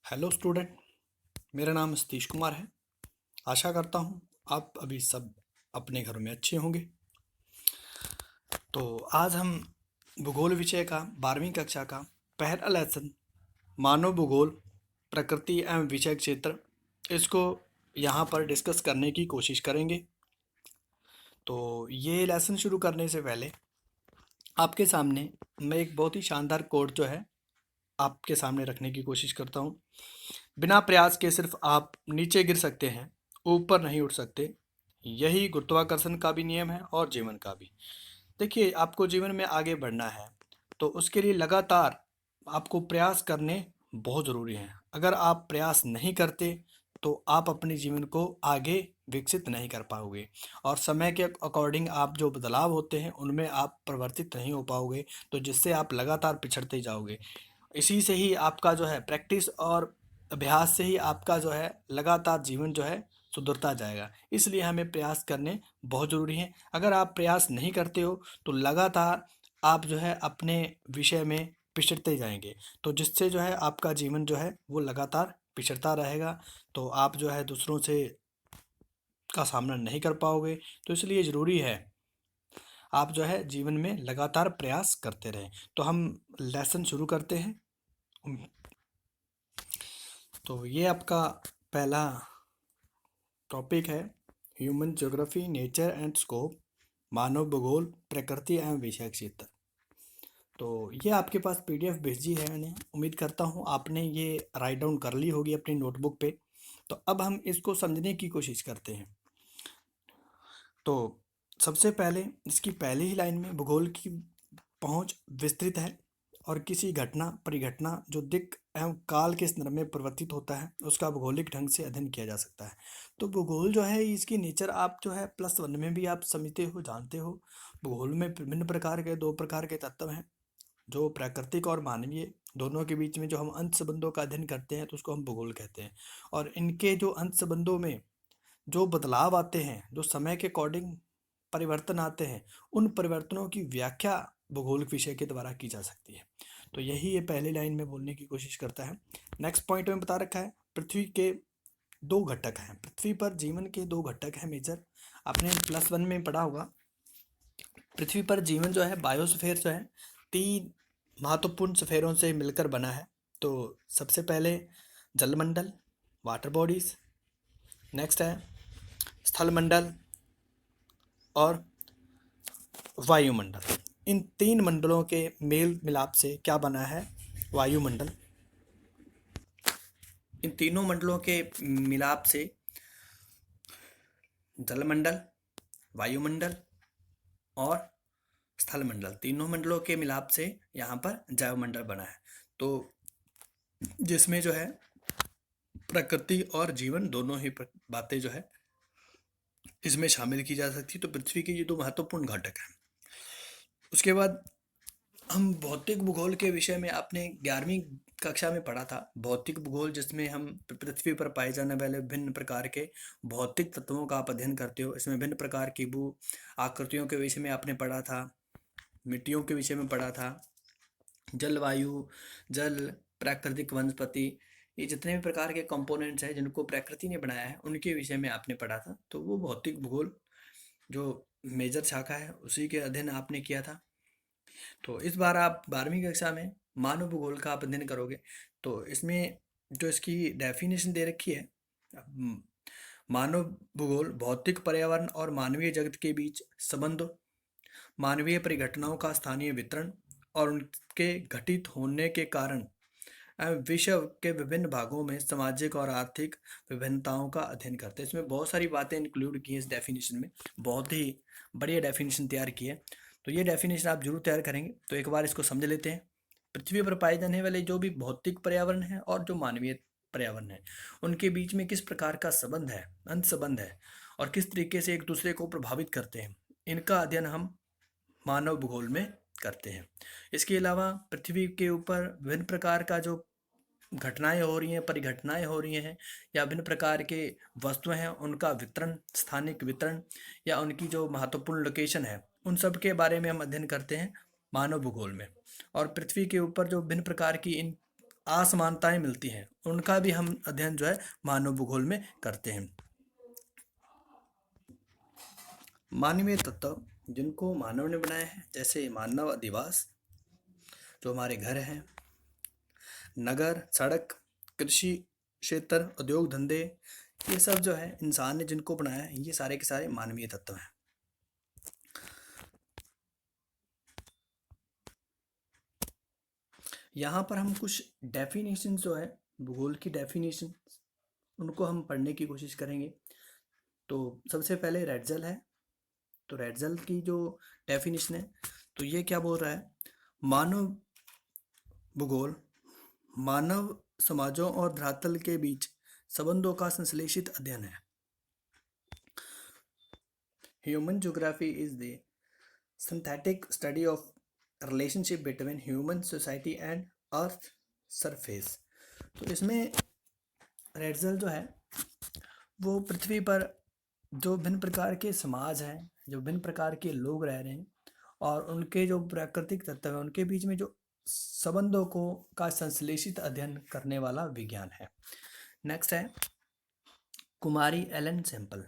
Hello student. मेरा नाम सतीश कुमार है। आशा करता हूँ आप अभी सब अपने घरों में अच्छे होंगे। तो आज हम भूगोल विषय का 12वीं कक्षा का पहला लेसन मानव भूगोल प्रकृति एवं विषय क्षेत्र इसको यहाँ पर डिस्कस करने की कोशिश करेंगे। तो ये लेसन शुरू करने से पहले आपके सामने मैं एक बहुत ही शानदार कोड जो है आपके सामने रखने की कोशिश करता हूँ। बिना प्रयास के सिर्फ आप नीचे गिर सकते हैं, ऊपर नहीं उठ सकते। यही गुरुत्वाकर्षण का भी नियम है और जीवन का भी। देखिए, आपको जीवन में आगे बढ़ना है तो उसके लिए लगातार आपको प्रयास करने बहुत ज़रूरी हैं। अगर आप प्रयास नहीं करते तो आप अपने जीवन को आगे विकसित नहीं कर पाओगे और समय के अकॉर्डिंग आप जो बदलाव होते हैं उनमें आप परिवर्तित नहीं हो पाओगे, तो जिससे आप लगातार पिछड़ते जाओगे। इसी से ही आपका जो है प्रैक्टिस और अभ्यास से ही आपका जो है लगातार जीवन जो है सुधरता जाएगा। इसलिए हमें प्रयास करने बहुत ज़रूरी हैं। अगर आप प्रयास नहीं करते हो तो लगातार आप जो है अपने विषय में पिछड़ते जाएंगे, तो जिससे जो है आपका जीवन जो है वो लगातार पिछड़ता रहेगा। तो आप जो है दूसरों से का सामना नहीं कर पाओगे। तो इसलिए ज़रूरी है आप जो है जीवन में लगातार प्रयास करते रहें। तो हम लेसन शुरू करते हैं। तो ये आपका पहला टॉपिक है human geography nature and scope, मानव भूगोल प्रकृति एवं विषय क्षेत्र। तो ये आपके पास पीडीएफ भेजी है मैंने। उम्मीद करता हूँ आपने ये राइट डाउन कर ली होगी अपनी नोटबुक पे। तो अब हम इसको समझने की कोशिश करते हैं। तो सबसे पहले इसकी पहली ही लाइन में भूगोल की पहुंच विस्तृत है और किसी घटना परिघटना जो दिक् एवं काल के संदर्भ में परिवर्तित होता है उसका भौगोलिक ढंग से अध्ययन किया जा सकता है। तो भूगोल जो है इसकी नेचर आप जो है +1 में भी आप समझते हो, जानते हो। भूगोल में विभिन्न प्रकार के 2 प्रकार के तत्व हैं, जो प्राकृतिक और मानवीय। दोनों के बीच में जो हम अंत संबंधों का अध्ययन करते हैं तो उसको हम भूगोल कहते हैं। और इनके जो अंत संबंधों में जो बदलाव आते हैं, जो समय के अकॉर्डिंग परिवर्तन आते हैं, उन परिवर्तनों की व्याख्या भूगोलिक विषय के द्वारा की जा सकती है। तो यही ये पहली लाइन में बोलने की कोशिश करता है। नेक्स्ट पॉइंट में बता रखा है पृथ्वी के 2 घटक हैं। पृथ्वी पर जीवन के 2 घटक हैं मेजर। आपने +1 में पढ़ा होगा। पृथ्वी पर जीवन जो है बायोस्फीयर जो है 3 महत्वपूर्ण स्फेयरों से मिलकर बना है। तो सबसे पहले जलमंडल, वाटर बॉडीज। नेक्स्ट है स्थलमंडल और वायुमंडल। इन 3 मंडलों के मेल मिलाप से क्या बना है वायुमंडल। इन तीनों मंडलों के मिलाप से जलमंडल, वायुमंडल और स्थलमंडल, तीनों मंडलों के मिलाप से यहाँ पर जैवमंडल बना है। तो जिसमें जो है प्रकृति और जीवन दोनों ही बातें जो है इसमें शामिल की जा सकती है। तो पृथ्वी के ये 2 महत्वपूर्ण घटक हैं। उसके बाद हम भौतिक भूगोल के विषय में आपने 11वीं कक्षा में पढ़ा था भौतिक भूगोल, जिसमें हम पृथ्वी पर पाए जाने वाले विभिन्न प्रकार के भौतिक तत्वों का आप अध्ययन करते हो। इसमें विभिन्न प्रकार की भू आकृतियों के विषय में आपने पढ़ा था, मिट्टियों के विषय में पढ़ा था, जलवायु, जल, प्राकृतिक वनस्पति, ये जितने भी प्रकार के कंपोनेंट्स हैं जिनको प्रकृति ने बनाया है उनके विषय में आपने पढ़ा था। तो वो भौतिक भूगोल जो मेजर शाखा है उसी के अध्ययन आपने किया था। तो इस बार आप 12वीं कक्षा में मानव भूगोल का आप अध्ययन करोगे। तो इसमें जो इसकी डेफिनेशन दे रखी है, अब मानव भूगोल भौतिक पर्यावरण और मानवीय जगत के बीच संबंध, मानवीय परिघटनाओं का स्थानीय वितरण और उनके घटित होने के कारण विश्व के विभिन्न भागों में सामाजिक और आर्थिक विभिन्नताओं का अध्ययन करते हैं। इसमें बहुत सारी बातें इंक्लूड की हैं इस डेफिनेशन में, बहुत ही बढ़िया डेफिनेशन तैयार की है। तो ये डेफिनेशन आप जरूर तैयार करेंगे। तो एक बार इसको समझ लेते हैं। पृथ्वी पर पाए जाने वाले जो भी भौतिक पर्यावरण है और जो मानवीय पर्यावरण है उनके बीच में किस प्रकार का संबंध है, अंत संबंध है, और किस तरीके से एक दूसरे को प्रभावित करते हैं, इनका अध्ययन हम मानव भूगोल में करते हैं। इसके अलावा पृथ्वी के ऊपर विभिन्न प्रकार का जो घटनाएं हो रही हैं, परिघटनाएं हो रही हैं, या विभिन्न प्रकार के वस्तुएं हैं उनका वितरण, स्थानिक वितरण, या उनकी जो महत्वपूर्ण लोकेशन है, उन सब के बारे में हम अध्ययन करते हैं मानव भूगोल में। और पृथ्वी के ऊपर जो विभिन्न प्रकार की इन असमानताएं मिलती हैं, उनका भी हम अध्ययन जो है मानव भूगोल में करते हैं। मानवीय तत्व जिनको मानव ने बनाया है, जैसे मानव अधिवास, जो हमारे घर हैं, नगर, सड़क, कृषि क्षेत्र, उद्योग धंधे, ये सब जो है इंसान ने जिनको बनाया है, ये सारे के सारे मानवीय तत्व हैं। यहाँ पर हम कुछ डेफिनेशन जो है भूगोल की डेफिनेशन, उनको हम पढ़ने की कोशिश करेंगे। तो सबसे पहले रेडजल है। तो रेडजल की जो डेफिनेशन है, तो ये क्या बोल रहा है, मानव भूगोल मानव समाजों और धरातल के बीच संबंधों का संश्लेषित अध्ययन है। Human geography is the synthetic study of relationship between human society and earth surface. तो इसमें रेडजल जो है वो पृथ्वी पर जो भिन्न प्रकार के समाज हैं, जो भिन्न प्रकार के लोग रह रहे हैं और उनके जो प्राकृतिक तत्व हैं, उनके बीच में जो संबंधों को का संश्लेषित अध्ययन करने वाला विज्ञान है। नेक्स्ट है कुमारी एलन सैंपल।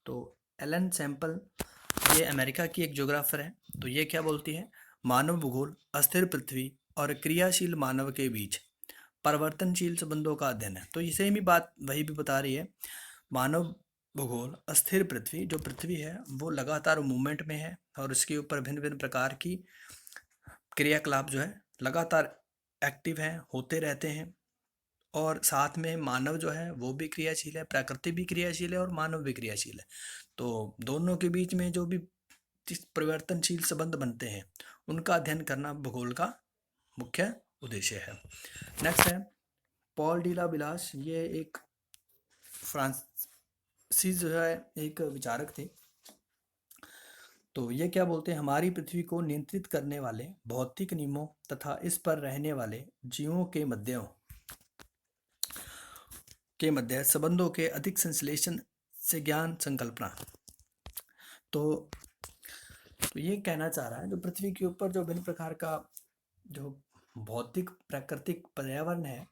तो एलन सैंपल ये अमेरिका की एक ज्योग्राफर है। तो ये क्या बोलती है, मानव भूगोल अस्थिर पृथ्वी और क्रियाशील मानव के बीच परिवर्तनशील संबंधों का अध्ययन है। तो ये सेम ही बात वही भी बता रही है, मानव भूगोल अस्थिर पृथ्वी, जो पृथ्वी है वो लगातार मूवमेंट में है और उसके ऊपर भिन्न भिन्न प्रकार की क्रियाकलाप जो है लगातार एक्टिव हैं, होते रहते हैं। और साथ में मानव जो है वो भी क्रियाशील है, प्रकृति भी क्रियाशील है और मानव भी क्रियाशील है। तो दोनों के बीच में जो भी परिवर्तनशील संबंध बनते हैं, उनका अध्ययन करना भूगोल का मुख्य उद्देश्य है। नेक्स्ट है पॉल डी ला बिलास। ये एक फ्रांसीसी जो है एक विचारक थे। तो ये क्या बोलते हैं, हमारी पृथ्वी को नियंत्रित करने वाले भौतिक नियमों तथा इस पर रहने वाले जीवों के मध्य संबंधों के अधिक संश्लेषण से ज्ञान संकल्पना। तो ये कहना चाह रहा है, जो पृथ्वी के ऊपर जो भिन्न प्रकार का जो भौतिक प्राकृतिक पर्यावरण है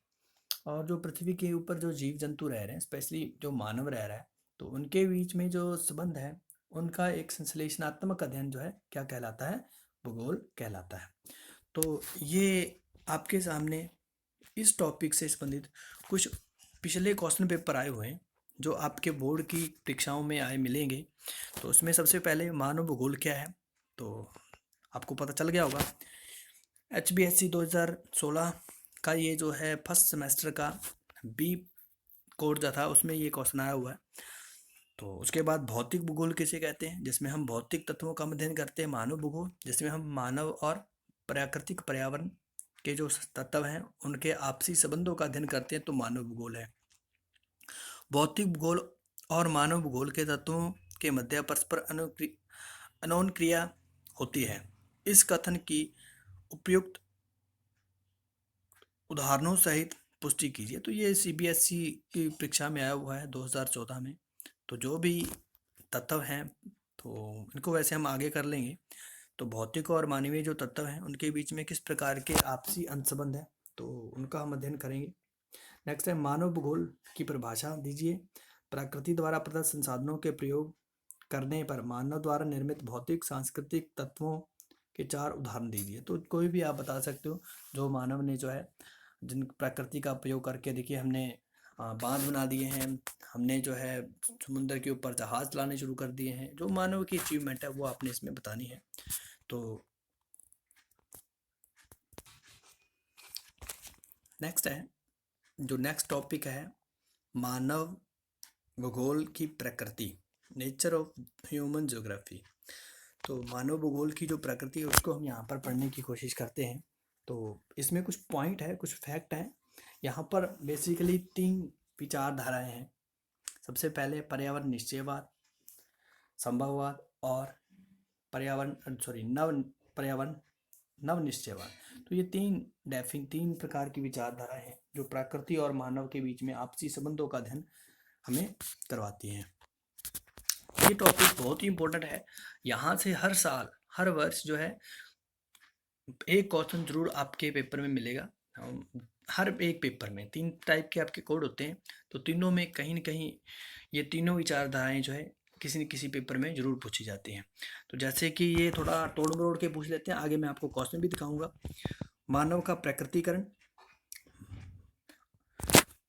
और जो पृथ्वी के ऊपर जो जीव जंतु रह रहे हैं, स्पेशली जो मानव रह रहा है, तो उनके बीच में जो संबंध है, उनका एक संश्लेषणात्मक अध्ययन जो है क्या कहलाता है, भूगोल कहलाता है। तो ये आपके सामने इस टॉपिक से संबंधित कुछ पिछले क्वेश्चन पेपर आए हुए हैं जो आपके बोर्ड की परीक्षाओं में आए मिलेंगे। तो उसमें सबसे पहले मानव भूगोल क्या है, तो आपको पता चल गया होगा। HBSC 2016 का ये जो है फर्स्ट सेमेस्टर का बी कोड जो था उसमें ये क्वेश्चन आया हुआ है। तो उसके बाद भौतिक भूगोल किसे कहते हैं, जिसमें हम भौतिक तत्वों का अध्ययन करते हैं, मानव भूगोल जिसमें हम मानव और प्राकृतिक पर्यावरण के जो तत्व हैं उनके आपसी संबंधों का अध्ययन करते हैं, तो मानव भूगोल है। भौतिक भूगोल और मानव भूगोल के तत्वों के मध्य परस्पर अनोन क्रिया होती है। इस कथन की उपयुक्त उदाहरणों सहित पुष्टि कीजिए। तो ये CBSE की परीक्षा में आया हुआ है 2014 में। तो जो भी तत्व हैं तो इनको वैसे हम आगे कर लेंगे। तो भौतिक और मानवीय जो तत्व हैं उनके बीच में किस प्रकार के आपसी अंतर्संबंध है, तो उनका हम अध्ययन करेंगे। नेक्स्ट है मानव भूगोल की परिभाषा दीजिए। प्रकृति द्वारा प्रदत्त संसाधनों के प्रयोग करने पर मानव द्वारा निर्मित भौतिक सांस्कृतिक तत्वों के 4 उदाहरण दीजिए। तो कोई भी आप बता सकते हो जो मानव ने जो है जिन प्रकृति का प्रयोग करके, देखिए हमने बांध बना दिए हैं, हमने जो है समुद्र के ऊपर जहाज चलाने शुरू कर दिए हैं, जो मानव की अचीवमेंट है वो आपने इसमें बतानी है। तो नेक्स्ट है, जो नेक्स्ट टॉपिक है मानव भूगोल की प्रकृति, नेचर ऑफ ह्यूमन ज्योग्राफी। तो मानव भूगोल की जो प्रकृति है उसको हम यहाँ पर पढ़ने की कोशिश करते हैं। तो इसमें कुछ पॉइंट है, कुछ फैक्ट हैं। यहाँ पर बेसिकली 3 विचारधाराएं हैं। सबसे पहले पर्यावरण निश्चयवाद, संभववाद और नव निश्चयवाद। तो ये 3 प्रकार की विचारधाराएं हैं जो प्रकृति और मानव के बीच में आपसी संबंधों का अध्ययन हमें करवाती हैं। ये टॉपिक बहुत ही इम्पोर्टेंट है। यहाँ से हर साल हर वर्ष जो है एक क्वेश्चन जरूर आपके पेपर में मिलेगा। हर एक पेपर में 3 टाइप के आपके कोड होते हैं, तो तीनों में कहीं न कहीं ये तीनों विचारधाराएँ जो है किसी न किसी पेपर में ज़रूर पूछी जाती हैं। तो जैसे कि ये थोड़ा तोड़-मरोड़ के पूछ लेते हैं, आगे मैं आपको क्वेश्चन भी दिखाऊँगा। मानव का प्रकृतिकरण,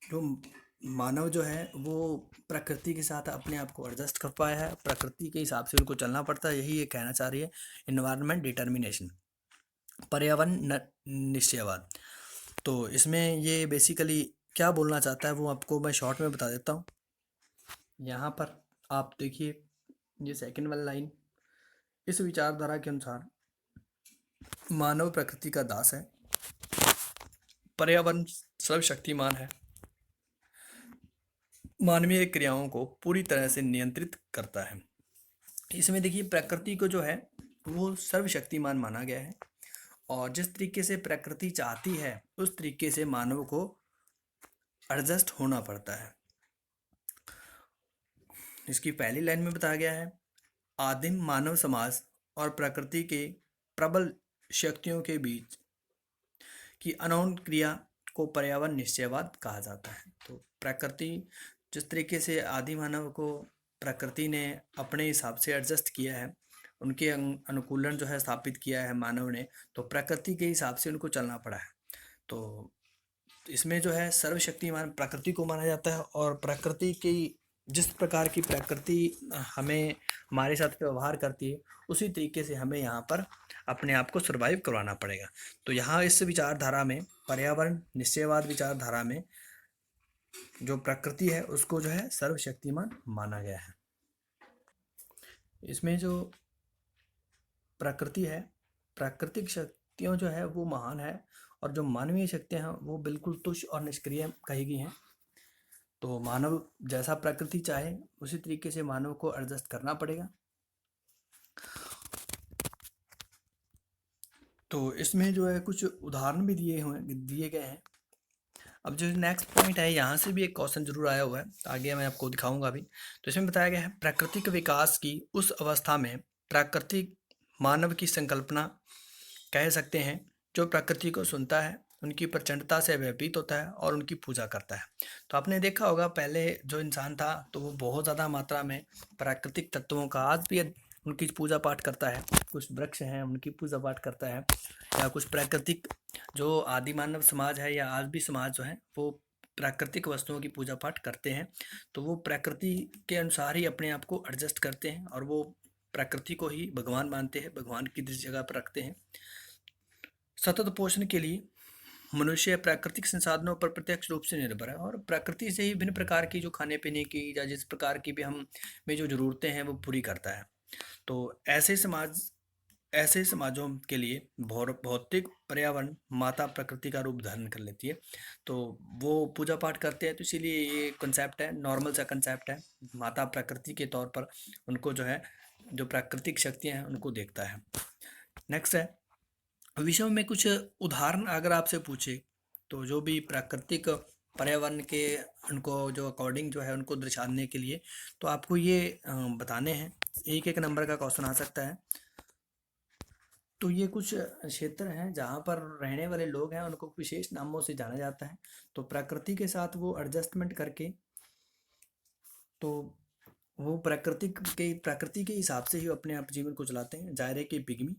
जो मानव जो है वो प्रकृति के साथ अपने आप को एडजस्ट कर पाया है, प्रकृति के हिसाब से उनको चलना पड़ता है, यही ये कहना चाह रही है एनवायरनमेंट डिटर्मिनेशन, पर्यावरण निश्चयवाद। तो इसमें ये बेसिकली क्या बोलना चाहता है वो आपको मैं शॉर्ट में बता देता हूँ। यहाँ पर आप देखिए ये सेकंड वाली लाइन, इस विचारधारा के अनुसार मानव प्रकृति का दास है, पर्यावरण सर्वशक्तिमान है, मानवीय क्रियाओं को पूरी तरह से नियंत्रित करता है। इसमें देखिए प्रकृति को जो है वो सर्वशक्तिमान माना गया है, और जिस तरीके से प्रकृति चाहती है उस तरीके से मानव को एडजस्ट होना पड़ता है। इसकी पहली लाइन में बताया गया है, आदिम मानव समाज और प्रकृति के प्रबल शक्तियों के बीच की अनौन क्रिया को पर्यावरण निश्चयवाद कहा जाता है। तो प्रकृति जिस तरीके से आदि मानव को प्रकृति ने अपने हिसाब से एडजस्ट किया है, उनके अनुकूलन जो है स्थापित किया है मानव ने, तो प्रकृति के हिसाब से उनको चलना पड़ा है। तो इसमें जो है सर्वशक्तिमान प्रकृति को माना जाता है, और प्रकृति की जिस प्रकार की प्रकृति हमें हमारे साथ व्यवहार करती है उसी तरीके से हमें यहाँ पर अपने आप को सर्वाइव करवाना पड़ेगा। तो यहाँ इस विचारधारा में, पर्यावरण निश्चयवाद विचारधारा में, जो प्रकृति है उसको जो है सर्वशक्तिमान माना गया है। इसमें जो प्रकृति है, प्राकृतिक शक्तियों जो है वो महान है, और जो मानवीय शक्तियाँ हैं वो बिल्कुल तुच्छ और निष्क्रिय कही गई हैं। तो मानव जैसा प्रकृति चाहे उसी तरीके से मानव को एडजस्ट करना पड़ेगा। तो इसमें जो है कुछ उदाहरण भी दिए गए हैं। अब जो नेक्स्ट पॉइंट है, यहाँ से भी एक क्वेश्चन जरूर आया हुआ है, आगे मैं आपको दिखाऊंगा भी। तो इसमें बताया गया है, प्राकृतिक विकास की उस अवस्था में प्राकृतिक मानव की संकल्पना कह सकते हैं जो प्रकृति को सुनता है, उनकी प्रचंडता से भयभीत होता है और उनकी पूजा करता है। तो आपने देखा होगा पहले जो इंसान था तो वो बहुत ज़्यादा मात्रा में प्राकृतिक तत्वों का आज भी उनकी पूजा पाठ करता है। कुछ वृक्ष हैं उनकी पूजा पाठ करता है, या कुछ प्राकृतिक जो आदि मानव समाज है या आज भी समाज जो है वो प्राकृतिक वस्तुओं की पूजा पाठ करते हैं। तो वो प्रकृति के अनुसार ही अपने आप को एडजस्ट करते हैं, और वो प्रकृति को ही भगवान मानते हैं, भगवान की जिस जगह पर रखते हैं। सतत पोषण के लिए मनुष्य प्राकृतिक संसाधनों पर प्रत्यक्ष रूप से निर्भर है, और प्रकृति से ही भिन्न प्रकार की जो खाने पीने की या जिस प्रकार की भी हम में जो ज़रूरतें हैं वो पूरी करता है। तो ऐसे समाजों के लिए भौतिक पर्यावरण माता प्रकृति का रूप धारण कर लेती है। तो वो पूजा पाठ करते हैं, तो इसीलिए ये कंसेप्ट है, नॉर्मल सा कंसेप्ट है, माता प्रकृति के तौर पर उनको जो है जो प्राकृतिक शक्तियाँ हैं उनको देखता है। नेक्स्ट है, विषय में कुछ उदाहरण अगर आपसे पूछे तो जो भी प्राकृतिक पर्यावरण के उनको जो अकॉर्डिंग जो है उनको दर्शाने के लिए तो आपको ये बताने हैं। एक एक नंबर का क्वेश्चन आ सकता है। तो ये कुछ क्षेत्र हैं जहाँ पर रहने वाले लोग हैं उनको विशेष नामों से जाना जाता है। तो प्रकृति के साथ वो एडजस्टमेंट करके, तो वो प्रकृति के हिसाब से ही अपने आप जीवन को चलाते हैं। जायरे के पिग्मी,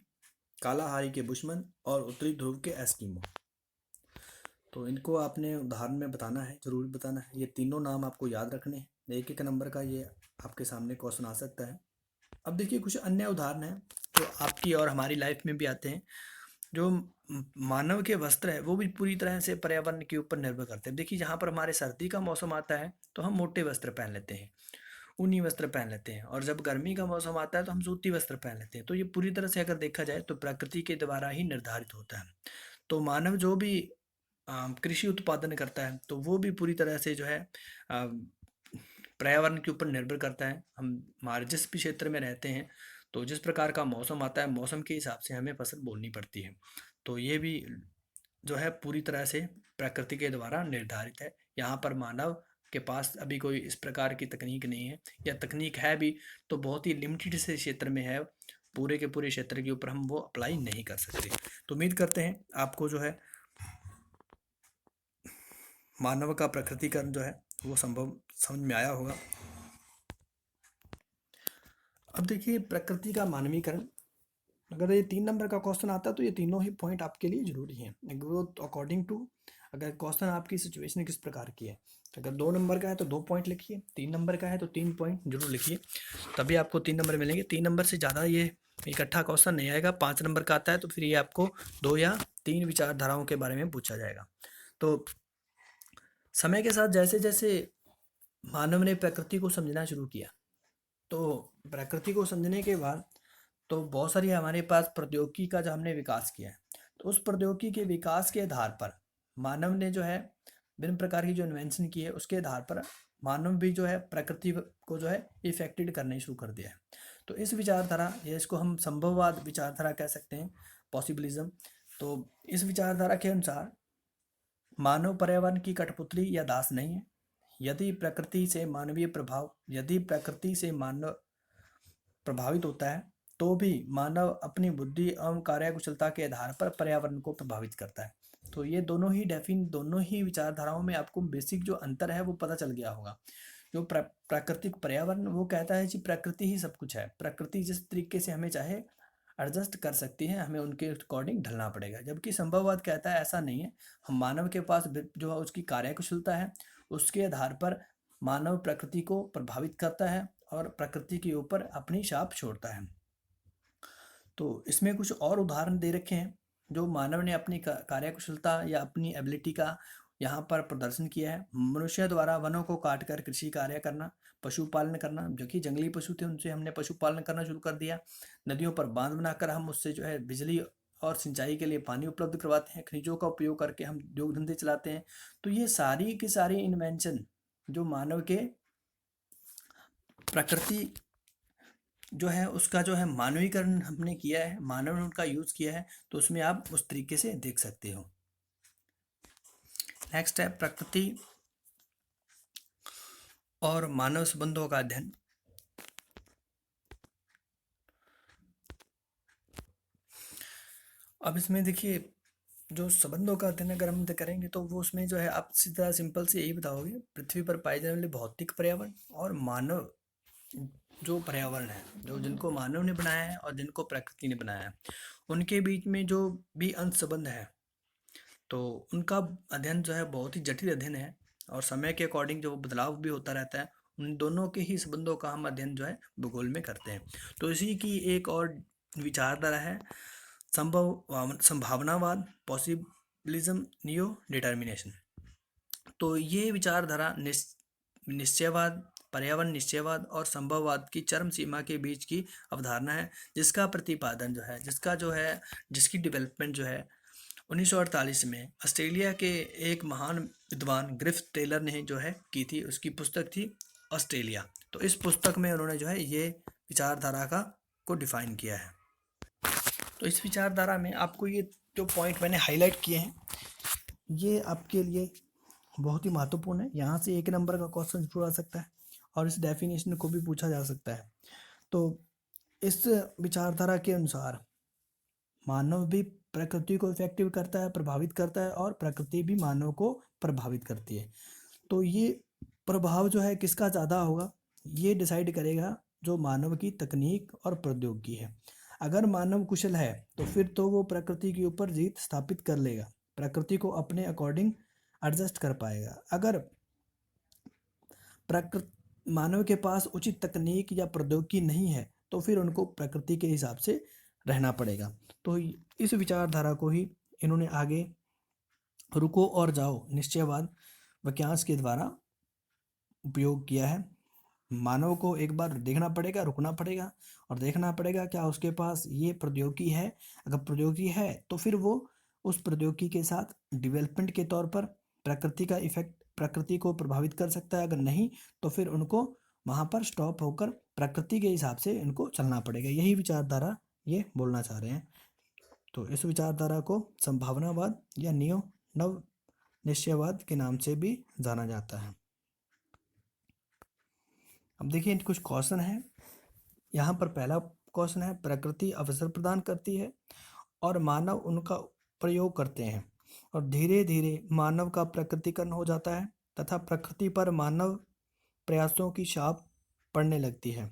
कालाहारी के बुशमन और उत्तरी ध्रुव के एस्किमो। तो इनको आपने उदाहरण में बताना है, जरूर बताना है। ये तीनों नाम आपको याद रखने हैं। एक एक नंबर का ये आपके सामने क्वेश्चन आ सकता है। अब देखिए कुछ अन्य उदाहरण हैं जो आपकी और हमारी लाइफ में भी आते हैं। जो मानव के वस्त्र है वो भी पूरी तरह से पर्यावरण के ऊपर निर्भर करते हैं। देखिए जहाँ पर हमारे सर्दी का मौसम आता है तो हम मोटे वस्त्र पहन लेते हैं, ऊनी वस्त्र पहन लेते हैं, और जब गर्मी का मौसम आता है तो हम सूती वस्त्र पहन लेते हैं। तो ये पूरी तरह से अगर देखा जाए तो प्रकृति के द्वारा ही निर्धारित होता है। तो मानव जो भी कृषि उत्पादन करता है तो वो भी पूरी तरह से जो है पर्यावरण के ऊपर निर्भर करता है। हम हमारे जिस भी क्षेत्र में रहते हैं तो जिस प्रकार का मौसम आता है मौसम के हिसाब से हमें फसल बोनी पड़ती है। तो ये भी जो है पूरी तरह से प्रकृति के द्वारा निर्धारित है। यहाँ पर मानव के पास अभी कोई इस प्रकार की तकनीक नहीं है, या तकनीक है भी तो बहुत ही लिमिटेड से क्षेत्र में है, पूरे के पूरे क्षेत्र के ऊपर हम वो अप्लाई नहीं कर सकते। तो उम्मीद करते हैं आपको जो है मानव का प्रकृतिकरण जो है वो संभव समझ में आया होगा। अब देखिए प्रकृति का मानवीकरण, अगर ये 3 नंबर का क्वेश्चन आता है तो ये तीनों ही पॉइंट आपके लिए जरूरी हैं। ग्रोथ अकॉर्डिंग टू, अगर क्वेश्चन आपकी सिचुएशन किस प्रकार की है, अगर 2 नंबर का है तो 2 पॉइंट लिखिए, 3 नंबर का है तो 3 पॉइंट जरूर लिखिए, तभी आपको 3 नंबर मिलेंगे। 3 नंबर से ज़्यादा ये इकट्ठा क्वेश्चन नहीं आएगा। 5 नंबर का आता है तो फिर ये आपको 2 या 3 विचारधाराओं के बारे में पूछा जाएगा। तो समय के साथ जैसे जैसे मानव ने प्रकृति को समझना शुरू किया, तो प्रकृति को समझने के बाद तो बहुत सारी हमारे पास प्रौद्योगिकी का जो हमने विकास किया है, तो उस प्रौद्योगिकी के विकास के आधार पर मानव ने जो है विभिन्न प्रकार की जो इन्वेंशन की है उसके आधार पर मानव भी जो है प्रकृति को जो है इफेक्टेड करने शुरू कर दिया है। तो इस विचारधारा या इसको हम संभववाद विचारधारा कह सकते हैं, पॉसिबिलिज्म। तो इस विचारधारा के अनुसार मानव पर्यावरण की कठपुतली या दास नहीं है। यदि प्रकृति से मानव प्रभावित होता है तो भी मानव अपनी बुद्धि एवं कार्यकुशलता के आधार पर पर्यावरण को प्रभावित करता है। तो ये दोनों ही विचारधाराओं में आपको बेसिक जो अंतर है वो पता चल गया होगा। जो प्राकृतिक पर्यावरण वो कहता है कि प्रकृति ही सब कुछ है, प्रकृति जिस तरीके से हमें चाहे एडजस्ट कर सकती है, हमें उनके अकॉर्डिंग ढलना पड़ेगा। जबकि संभववाद कहता है ऐसा नहीं है, हम मानव के पास जो है उसकी कार्यकुशलता है, उसके आधार पर मानव प्रकृति को प्रभावित करता है और प्रकृति के ऊपर अपनी छाप छोड़ता है। तो इसमें कुछ और उदाहरण दे रखे हैं जो मानव ने अपनी कार्यकुशलता या अपनी एबिलिटी का यहाँ पर प्रदर्शन किया है। मनुष्य द्वारा वनों को काटकर कृषि कार्य करना, पशुपालन करना, जो कि जंगली पशु थे उनसे हमने पशुपालन करना शुरू कर दिया। नदियों पर बांध बनाकर हम उससे जो है बिजली और सिंचाई के लिए पानी उपलब्ध करवाते हैं। खनिजों का उपयोग करके हम उद्योग धंधे चलाते हैं। तो ये सारी की सारी इन्वेंशन जो मानव के प्रकृति जो है उसका जो है मानवीकरण हमने किया है, मानव ने उनका यूज किया है, तो उसमें आप उस तरीके से देख सकते हो। नेक्स्ट है प्रकृति और मानव संबंधों का अध्ययन। अब इसमें देखिए जो संबंधों का अध्ययन अगर हम करेंगे तो वो उसमें जो है आप सीधा सिंपल से यही बताओगे, पृथ्वी पर पाए जाने वाले भौतिक पर्यावरण और मानव जो पर्यावरण है, जो जिनको मानव ने बनाया है और जिनको प्रकृति ने बनाया है, उनके बीच में जो भी अंत संबंध है, तो उनका अध्ययन जो है बहुत ही जटिल अध्ययन है और समय के अकॉर्डिंग जो बदलाव भी होता रहता है। उन दोनों के ही संबंधों का हम अध्ययन जो है भूगोल में करते हैं। तो इसी की एक और विचारधारा है संभावनावाद, पॉसिबिलिज्म, नियो डिटर्मिनेशन। तो ये विचारधारा निश्चयवाद, पर्यावरण निश्चयवाद और संभववाद की चरम सीमा के बीच की अवधारणा है, जिसका प्रतिपादन जो है जिसकी डेवलपमेंट जो है 1948 में ऑस्ट्रेलिया के एक महान विद्वान ग्रिफ्थ टेलर ने जो है की थी। उसकी पुस्तक थी ऑस्ट्रेलिया। तो इस पुस्तक में उन्होंने जो है ये विचारधारा को डिफाइन किया है। तो इस विचारधारा में आपको ये जो पॉइंट मैंने हाईलाइट किए हैं ये आपके लिए बहुत ही महत्वपूर्ण है। यहाँ से 1 नंबर का क्वेश्चन जरूर आ सकता है और इस डेफिनेशन को भी पूछा जा सकता है। तो इस विचारधारा के अनुसार मानव भी प्रकृति को इफेक्टिव करता है, प्रभावित करता है और प्रकृति भी मानव को प्रभावित करती है। तो ये प्रभाव जो है किसका ज़्यादा होगा ये डिसाइड करेगा जो मानव की तकनीक और प्रौद्योगिकी है। अगर मानव कुशल है तो फिर तो वो प्रकृति के ऊपर जीत स्थापित कर लेगा, प्रकृति को अपने अकॉर्डिंग एडजस्ट कर पाएगा। अगर मानव के पास उचित तकनीक या प्रौद्योगिकी नहीं है तो फिर उनको प्रकृति के हिसाब से रहना पड़ेगा। तो इस विचारधारा को ही इन्होंने आगे रुको और जाओ निश्चयवाद वाक्यांश के द्वारा उपयोग किया है। मानव को एक बार देखना पड़ेगा, रुकना पड़ेगा और देखना पड़ेगा क्या उसके पास ये प्रौद्योगिकी है। अगर प्रौद्योगिकी है तो फिर वो उस प्रौद्योगिकी के साथ डेवलपमेंट के तौर पर प्रकृति का इफेक्ट प्रकृति को प्रभावित कर सकता है। अगर नहीं तो फिर उनको वहाँ पर स्टॉप होकर प्रकृति के हिसाब से इनको चलना पड़ेगा। यही विचारधारा ये बोलना चाह रहे हैं। तो इस विचारधारा को संभावनावाद या नव निश्चयवाद के नाम से भी जाना जाता है। अब देखिए कुछ क्वेश्चन है। यहाँ पर पहला क्वेश्चन है प्रकृति अवसर प्रदान करती है और मानव उनका प्रयोग करते हैं। और धीरे धीरे मानव का प्रकृतिकरण हो जाता है तथा प्रकृति पर मानव प्रयासों की छाप पड़ने लगती है।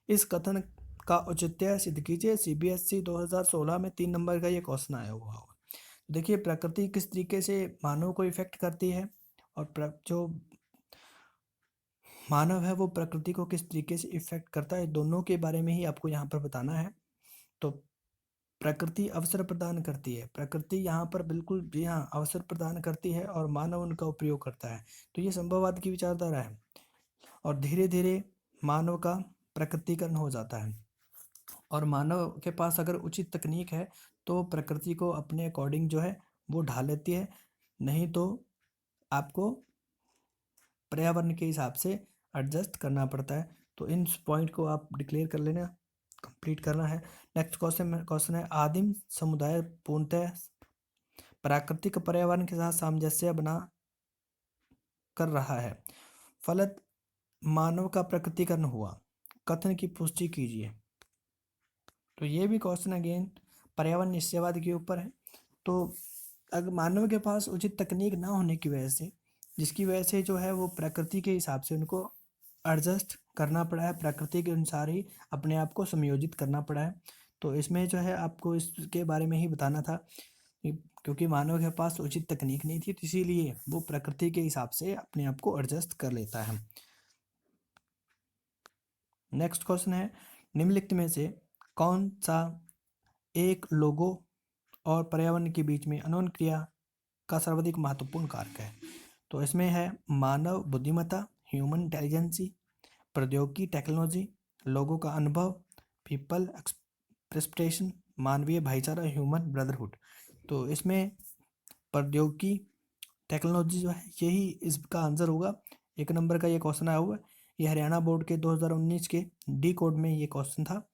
इस कथन का औचित्य सिद्ध कीजिए। CBSE 2016 में 3 नंबर का ये क्वेश्चन आया हुआ होगा। देखिए प्रकृति किस तरीके से मानव को इफेक्ट करती है और जो मानव है वो प्रकृति को किस तरीके से इफेक्ट करता है, दोनों के बारे में ही आपको यहाँ पर बताना है। तो प्रकृति अवसर प्रदान करती है, प्रकृति यहाँ पर बिल्कुल जी हाँ अवसर प्रदान करती है और मानव उनका उपयोग करता है। तो ये संभववाद की विचारधारा है। और धीरे धीरे मानव का प्रकृतिकरण हो जाता है और मानव के पास अगर उचित तकनीक है तो प्रकृति को अपने अकॉर्डिंग जो है वो ढाल लेती है, नहीं तो आपको पर्यावरण के हिसाब से एडजस्ट करना पड़ता है। तो इन पॉइंट को आप डिक्लेयर कर लेना, कंप्लीट करना है। नेक्स्ट क्वेश्चन है आदिम समुदाय पूर्णतः प्राकृतिक पर्यावरण के साथ सामंजस्य बना कर रहा है, फलत मानव का प्रकृतिकरण हुआ, कथन की पुष्टि कीजिए। तो ये भी क्वेश्चन अगेन पर्यावरण निश्चयवाद के ऊपर है। तो अगर मानव के पास उचित तकनीक ना होने की वजह से, जिसकी वजह से जो है वो प्रकृति के हिसाब से उनको एडजस्ट करना पड़ा है, प्रकृति के अनुसार ही अपने आप को समायोजित करना पड़ा है। तो इसमें जो है आपको इसके बारे में ही बताना था क्योंकि मानव के पास उचित तकनीक नहीं थी, तो इसीलिए वो प्रकृति के हिसाब से अपने आप को एडजस्ट कर लेता है। नेक्स्ट क्वेश्चन है निम्नलिखित में से कौन सा एक लोगों और पर्यावरण के बीच में अन्योन्य क्रिया का सर्वाधिक महत्वपूर्ण कारक है। तो इसमें है मानव बुद्धिमत्ता, ह्यूमन इंटेलिजेंसी, प्रौद्योगिकी टेक्नोलॉजी, लोगों का अनुभव, पीपल एक्सप्रेशन, मानवीय भाईचारा, ह्यूमन ब्रदरहुड। तो इसमें प्रौद्योगिकी टेक्नोलॉजी जो है यही इसका आंसर होगा। 1 नंबर का ये क्वेश्चन आया हुआ है, ये हरियाणा बोर्ड के 2019 के डी कोड में ये क्वेश्चन था।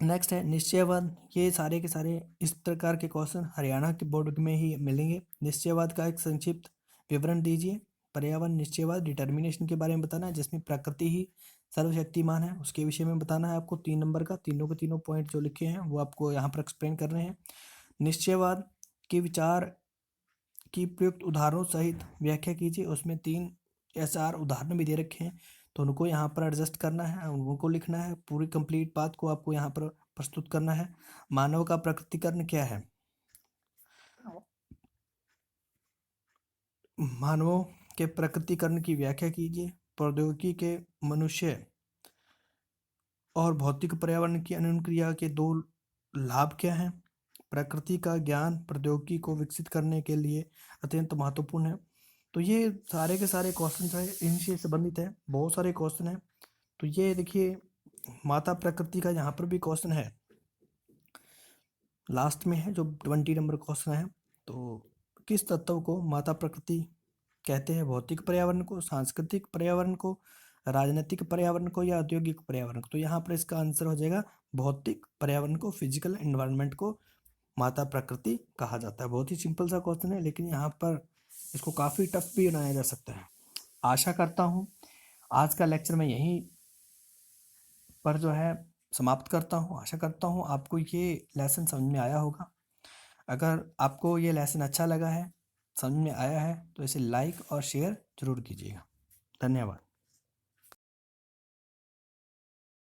नेक्स्ट है निश्चयवाद। ये सारे के सारे इस प्रकार के क्वेश्चन हरियाणा के बोर्ड में ही मिलेंगे। निश्चयवाद का एक संक्षिप्त विवरण दीजिए। पर्यावरण निश्चयवाद डिटर्मिनेशन के बारे में बताना है, जिसमें प्रकृति ही सर्वशक्तिमान है, उसके विषय में बताना है आपको। 3 नंबर का तीनों के तीनों पॉइंट जो लिखे हैं वो आपको यहाँ पर एक्सप्लेन कर रहे हैं। निश्चयवाद के विचार की प्रयुक्त उदाहरणों सहित व्याख्या कीजिए। उसमें 3 या 4 उदाहरण भी दे रखे हैं, तो उनको यहाँ पर एडजस्ट करना है, उनको लिखना है। पूरी कंप्लीट बात को आपको यहाँ पर प्रस्तुत करना है। मानव का प्रकृतिकरण क्या है, मानवों के प्रकृतिकरण की व्याख्या कीजिए। प्रौद्योगिकी के मनुष्य और भौतिक पर्यावरण की अन्योन्य क्रिया के 2 लाभ क्या हैं। प्रकृति का ज्ञान प्रौद्योगिकी को विकसित करने के लिए अत्यंत महत्वपूर्ण है। तो ये सारे के सारे क्वेश्चन जो है इनसे संबंधित है, बहुत सारे क्वेश्चन हैं। तो ये देखिए माता प्रकृति का यहाँ पर भी क्वेश्चन है, लास्ट में है जो 20 नंबर क्वेश्चन है। तो किस तत्व को माता प्रकृति कहते हैं, भौतिक पर्यावरण को, सांस्कृतिक पर्यावरण को, राजनीतिक पर्यावरण को या औद्योगिक पर्यावरण को। तो यहाँ पर इसका आंसर हो जाएगा भौतिक पर्यावरण को, फिजिकल एनवायरनमेंट को माता प्रकृति कहा जाता है। बहुत ही सिंपल सा क्वेश्चन है, लेकिन यहाँ पर इसको काफ़ी टफ भी बनाया जा सकता है। आशा करता हूँ आज का लेक्चर मैं यहीं पर जो है समाप्त करता हूँ। आशा करता हूँ आपको ये लेसन समझ में आया होगा। अगर आपको ये लेसन अच्छा लगा है, समझ में आया है, तो इसे लाइक और शेयर जरूर कीजिएगा। धन्यवाद।